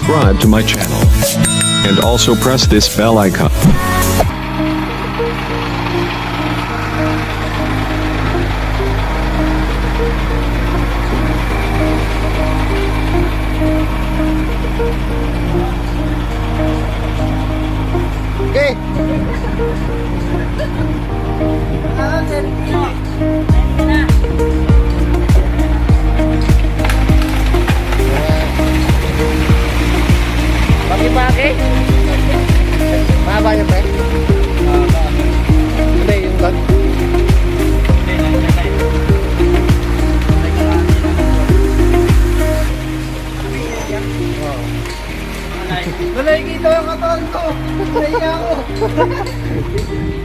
subscribe to my channel. And also press this bell icon. Okay. Bagi-bagi. Mahaba yun, pre? Hindi, yung vlog. Nalay kita yung katawan ko. Naiya ako.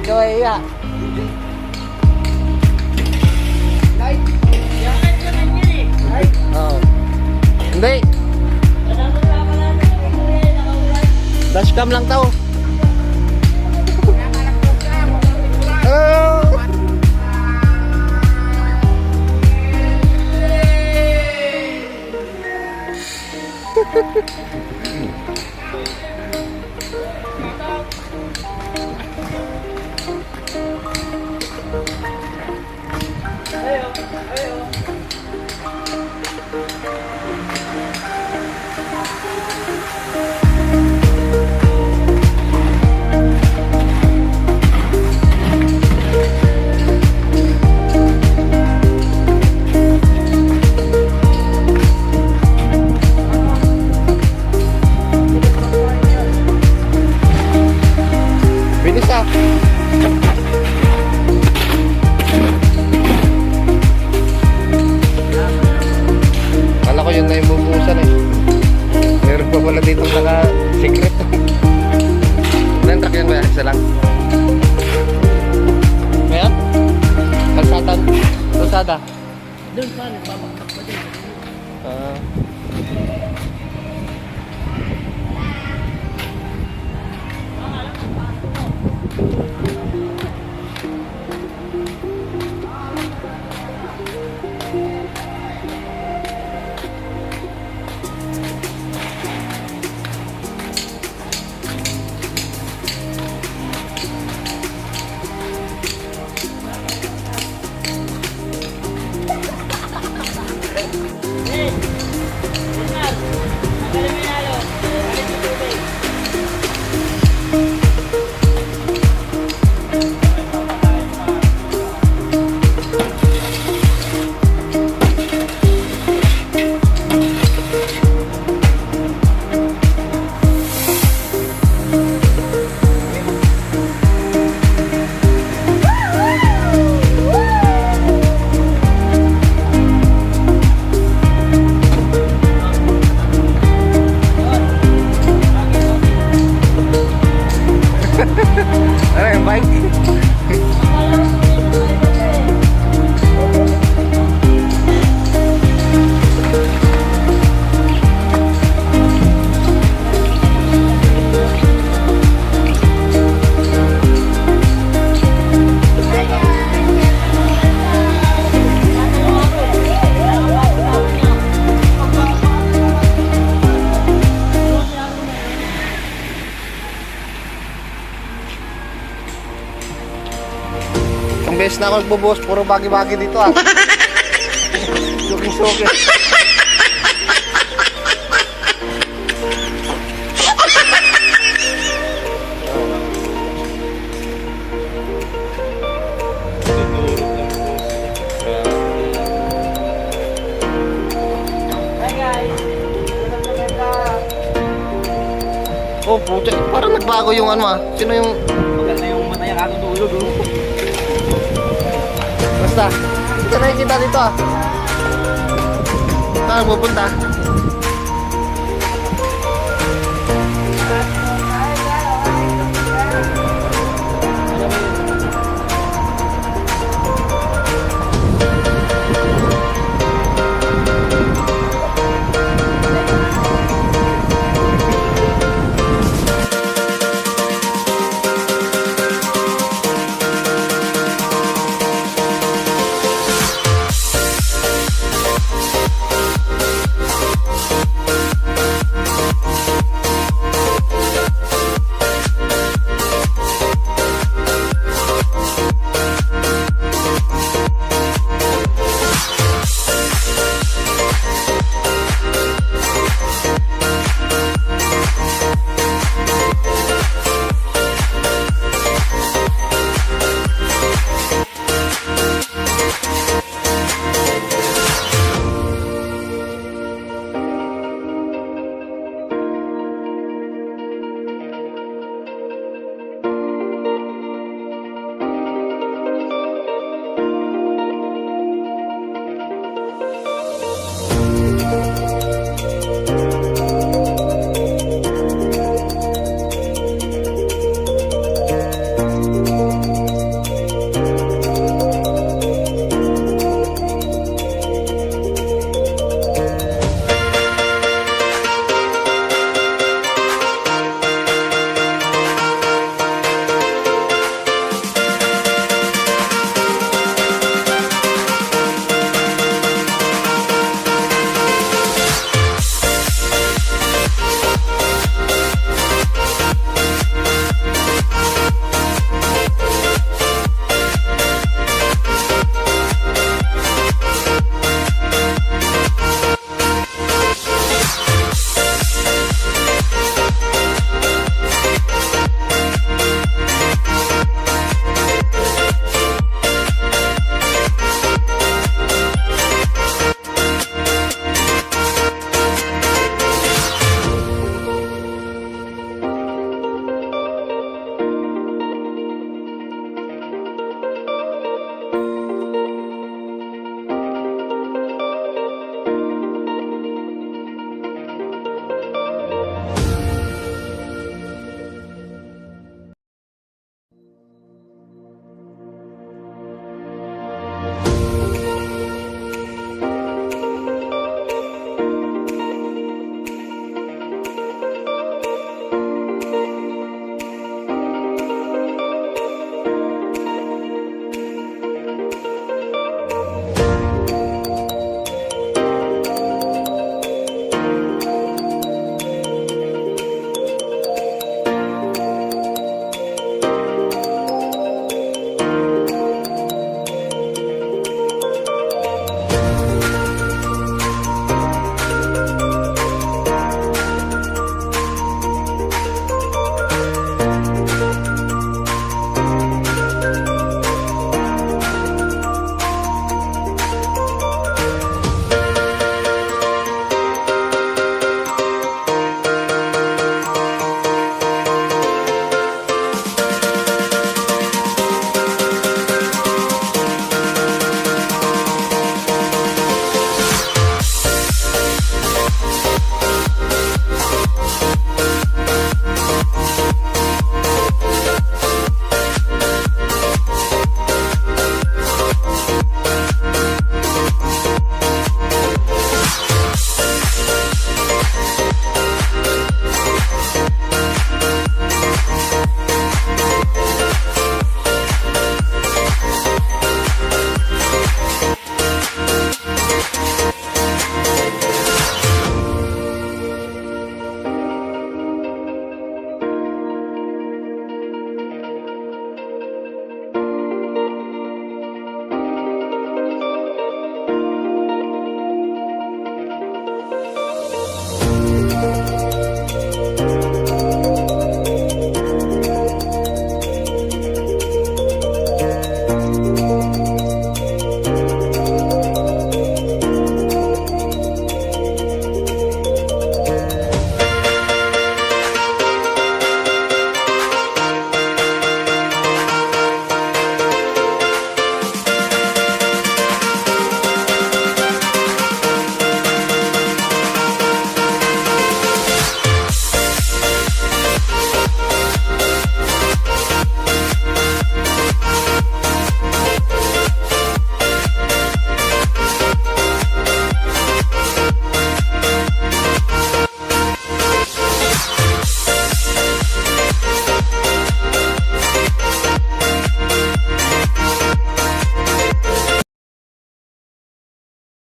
Kaya. Light. Yakan ka na niya eh. Light. Oo. Hindi. Dashcam lang tao. Oh. Bilis ah. Kala ko yun na yung bubusan eh. Meron pa pala dito naka-secret. Ilan truck yan ba? Isa lang. Kaya? Kalsatan? Kalsada? Doon pa, nagbabakbak pa din. Ano yung bike? Ang beses na ako nagbubuhos, puro bagi-bagi dito ah. Suking-suking. Oh, pucha, parang nagbago yung ano ah. Sino yung... Maganda yung mata niya kakatulog. Basta, hindi ka nakikita dito ah. Saan pupunta?